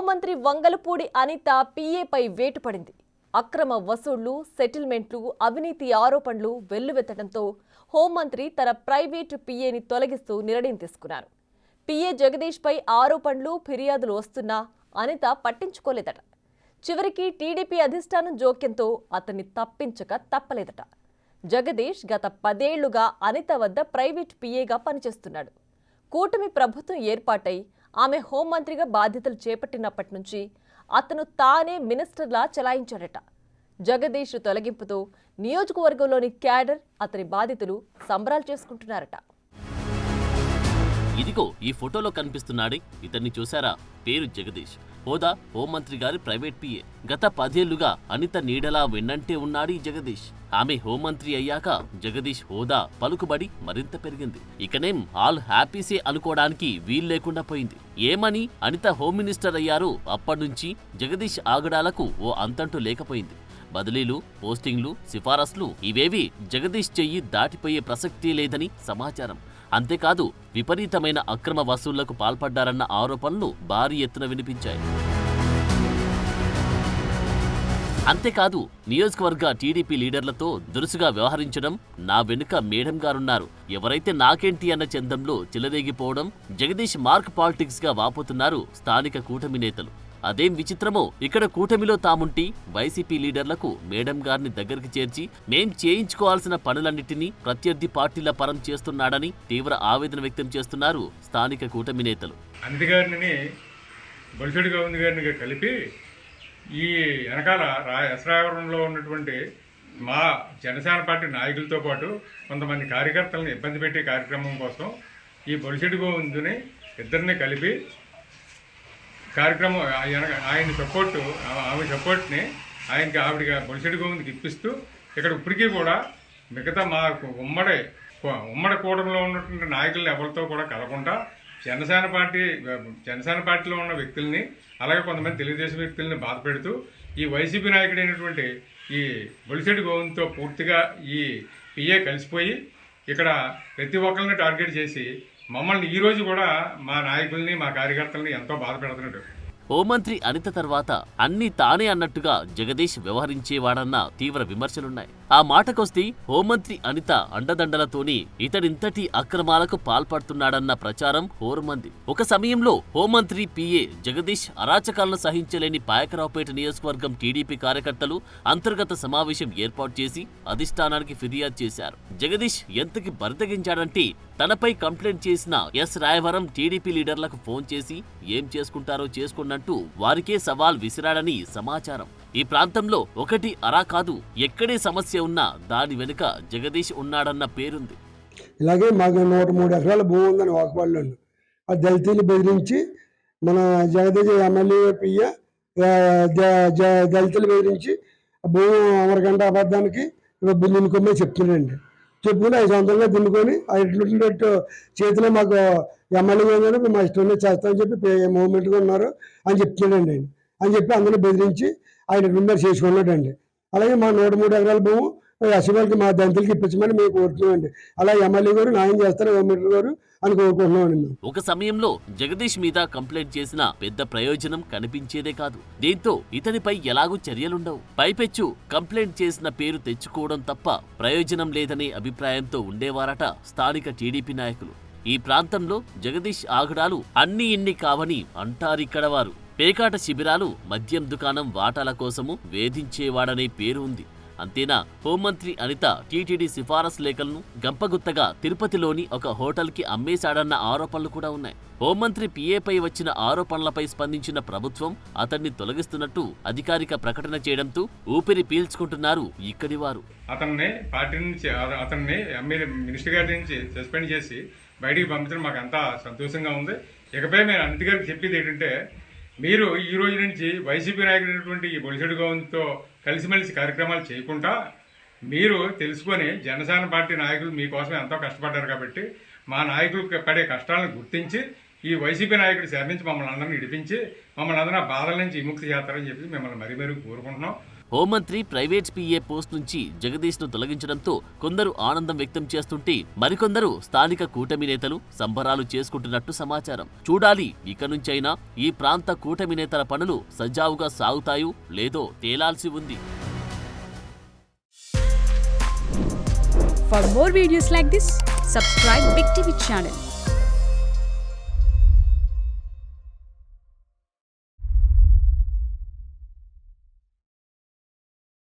హోంమంత్రి వంగలపూడి అనిత పీఏపై వేటు పడింది. అక్రమ వసూళ్లు, సెటిల్మెంట్లు, అవినీతి ఆరోపణలు వెల్లువెత్తడంతో హోంమంత్రి తన ప్రైవేటు పీఏని తొలగిస్తూ నిర్ణయం తీసుకున్నారు. పీఏ జగదీష్పై ఆరోపణలు, ఫిర్యాదులు వస్తున్నా అనిత పట్టించుకోలేదట. చివరికి టీడీపీ అధిష్టానం జోక్యంతో అతన్ని తప్పించక తప్పలేదట. జగదీష్ గత 10 ఏళ్లుగా అనిత వద్ద ప్రైవేటు పీఏగా పనిచేస్తున్నాడు. కూటమి ప్రభుత్వం ఏర్పాటై ఆమె హోంమంత్రిగా బాధ్యతలు చేపట్టినప్పటి నుంచి అతను తానే మినిస్టర్లా చెలాయించాడట. జగదీష్ తొలగింపుతో నియోజకవర్గంలోని క్యాడర్ అతని బాధితులు సంబరాలు చేసుకుంటున్నారట. ఇదిగో ఈ ఫోటోలో కనిపిస్తున్నాడే, ఇతన్ని చూసారా? పేరు జగదీష్. హోదా హోంమంత్రి గారి ప్రైవేట్ పీఏ. గత 10 ఏళ్లుగా అనిత నీడలా వెన్నంటే ఉన్నాడు ఈ జగదీష్. ఆమె హోంమంత్రి అయ్యాక జగదీష్ హోదా, పలుకుబడి మరింత పెరిగింది. ఇకనేం ఆల్ హ్యాపీసే అనుకోవడానికి వీల్లేకుండా పోయింది. ఏమని అనిత హోమ్ మినిస్టర్ అయ్యారో అప్పటినుంచి జగదీష్ ఆగడాలకు ఓ అంతంటూ లేకపోయింది. బదిలీలు, పోస్టింగ్లు, సిఫారసులు ఇవేవి జగదీష్ చెయ్యి దాటిపోయే ప్రసక్తే లేదని సమాచారం. అంతేకాదు విపరీతమైన అక్రమ వసూళ్లకు పాల్పడ్డారన్న ఆరోపణలు భారీ ఎత్తున వినిపించాయి. అంతేకాదు నియోజకవర్గ టీడీపీ లీడర్లతో దురుసుగా వ్యవహరించడం, నా వెనుక మేడం గారున్నారు, ఎవరైతే నాకేంటి అన్న చందంలో చెలరేగిపోవడం, జగదీష్ మార్క్ పాలిటిక్స్ గా వాపోతున్నారు స్థానిక కూటమి నేతలు. అదేం విచిత్రమో, ఇక్కడ కూటమిలో తాముంటి వైసీపీ లీడర్లకు మేడం గారిని దగ్గరికి చేర్చి మేం చేయించుకోవాల్సిన పనులన్నిటినీ ప్రత్యర్థి పార్టీల పరం చేస్తున్నాడని తీవ్ర ఆవేదన వ్యక్తం చేస్తున్నారు స్థానిక కూటమి నేతలు. అందుగారిని బొలిశెట్టి గోవింద్ గారిని కలిపి ఈ వెనకాల ఎస్రావరంలో ఉన్నటువంటి మా జనసేన పార్టీ నాయకులతో పాటు కొంతమంది కార్యకర్తలను ఇబ్బంది పెట్టే కార్యక్రమం కోసం ఈ బొలిశెట్టి గోవిందుని ఇద్దరిని కలిపి కార్యక్రమం ఆయన సపోర్టు, ఆమె సపోర్ట్ని ఆవిడ బొలిశెట్టి గోవింద్కి ఇప్పిస్తూ ఇక్కడ ఇప్పటికీ కూడా మిగతా మా ఉమ్మడి కూటమిలో ఉన్నటువంటి నాయకులను ఎవరితో కూడా కలకుండా జనసేన పార్టీలో ఉన్న వ్యక్తుల్ని, అలాగే కొంతమంది తెలుగుదేశం వ్యక్తుల్ని బాధ పెడుతూ ఈ వైసీపీ నాయకుడైనటువంటి ఈ బొలిశెట్టి గోవింద్తో పూర్తిగా ఈ పిఏ కలిసిపోయి ఇక్కడ ప్రతి ఒక్కరిని టార్గెట్ చేసి మమ్మల్ని ఈ రోజు కూడా మా నాయకుల్ని, మా కార్యకర్తల్ని ఎంతో బాధ పెడుతున్నాడు. హోంమంత్రి అనిత తర్వాత అన్ని తానే అన్నట్టుగా జగదీష్ వ్యవహరించేవాడన్న తీవ్ర విమర్శలున్నాయి. ఆ మాటకొస్తే హోంమంత్రి అనిత అండదండలతోనే ఇతడింతటి అక్రమాలకు పాల్పడుతున్నాడన్న ప్రచారం హోరుమంది. ఒక సమయంలో హోంమంత్రి పీఏ జగదీష్ అరాచకాలను సహించలేని పాయకరావుపేట నియోజకవర్గం టీడీపీ కార్యకర్తలు అంతర్గత సమావేశం ఏర్పాటు చేసి అధిష్టానానికి ఫిర్యాదు చేశారు. జగదీష్ ఎంతకి బరితెగించాడంటే తనపై కంప్లైంట్ చేసిన ఎస్ రాయవరం టీడీపీ లీడర్లకు ఫోన్ చేసి ఏం చేసుకుంటారో చేసుకున్నట్టు వారికే సవాల్ విసిరాడని సమాచారం. ఈ ప్రాంతంలో ఒకటి అరా కాదు, ఎక్కడే సమస్య ఉన్నా దాని వెనుక జగదీష్ ఉన్నాడన్న పేరుంది. ఇలాగే మాకు 103 ఎకరాల భూమి ఉందని వాకుపడలో ఆ దళితులు బెదిరించి మన జగదీష్ ఎమ్మెల్యే పియ్య దళితులు బెదిరించి భూమి అమరగంట అబద్ధానికి బిల్లుని కొమ్మే చెప్తున్నాడండి. చెప్పుకుని 5 సొంతంగా దున్నుకొని ఇటు చేతిలో మాకు ఎమ్మెల్యే మా ఇష్టం చేస్తామని చెప్పి మూవ్మెంట్గా ఉన్నారు అని చెప్తున్నాడండి ఆయన అని చెప్పి అందరూ బెదిరించి ఆయన రిమెంబర్ చేసుకున్నాడండి. అలాగే మా 103 ఎకరాల భూము అసెంబ్లీకి మా దళితులకి ఇప్పించమని మేము కోరుతున్నామండి. అలా ఎమ్మెల్యే గారు న్యాయం చేస్తారు, హోంమంత్రి గారు అని కోరుకుంటున్నామండి. ఒక సమయంలో జగదీష్ మీద కంప్లైంట్ చేసిన పెద్ద ప్రయోజనం కనిపించేదే కాదు. దీంతో ఇతనిపై ఎలాగూ చర్యలుండవు. పైపెచ్చు కంప్లైంట్ చేసిన పేరు తెచ్చుకోవడం తప్ప ప్రయోజనం లేదనే అభిప్రాయంతో ఉండేవారట స్థానిక టీడీపీ నాయకులు. ఈ ప్రాంతంలో జగదీష్ ఆగడాలు అన్ని ఇన్ని కావని అంటారిక్కడ వారు. పేకాట శిబిరాలు, మద్యం దుకాణం వాటాల కోసము వేధించేవాడనే పేరు ఉంది. అంతేనా, హోంమంత్రి అనిత టీటీడీ సిఫారసు లేఖలను గంపగుత్తగా తిరుపతిలోని ఒక హోటల్కి అమ్మేశాడన్న ఆరోపణలు కూడా ఉన్నాయి. హోంమంత్రి పీఏపై వచ్చిన ఆరోపణలపై స్పందించిన ప్రభుత్వం అతన్ని తొలగిస్తున్నట్టు అధికారిక ప్రకటన చేయడంతో ఊపిరి పీల్చుకుంటున్నారు ఇక్కడి వారు. అతన్ని పార్టీ నుంచి అతన్ని మినిస్టర్ గారి నుంచి సస్పెండ్ చేసి బయటికి పంపించడం మాకు అంతా సంతోషంగా ఉంది. ఇకపై మేము అనిత గారికి చెప్పేది ఏంటంటే, మీరు ఈ రోజు నుంచి వైసీపీ నాయకుడైనటువంటి ఈ బొలిశెట్టి గోవింద్తో కలిసిమెలిసి కార్యక్రమాలు చేయకుండా మీరు తెలుసుకొని జనసేన పార్టీ నాయకులు మీకోసం ఎంతో కష్టపడ్డారు కాబట్టి మా నాయకులు పడే కష్టాలను గుర్తించి ఈ వైసీపీ నాయకుడి సేవ నుంచి మమ్మల్ని అందరినీ ఇడిపించి మమ్మల్ని అందరూ బాధల నుంచి విముక్తి చేస్తారని చెప్పి మిమ్మల్ని మరీ కోరుకుంటున్నాం. హోంమంత్రి ప్రైవేట్ పిఏ పోస్ట్ నుంచి జగదీష్ ను తొలగించడంతో కొందరు ఆనందం వ్యక్తం చేస్తుంటే మరికొందరు స్థానిక కూటమి నేతలు సంబరాలు చేసుకుంటున్నట్టు సమాచారం. చూడాలి ఇక నుంచైనా ఈ ప్రాంత కూటమి నేతల పనులు సజావుగా సాగుతాయో లేదో తేలాల్సి ఉంది. For more videos like this, subscribe Big TV channel.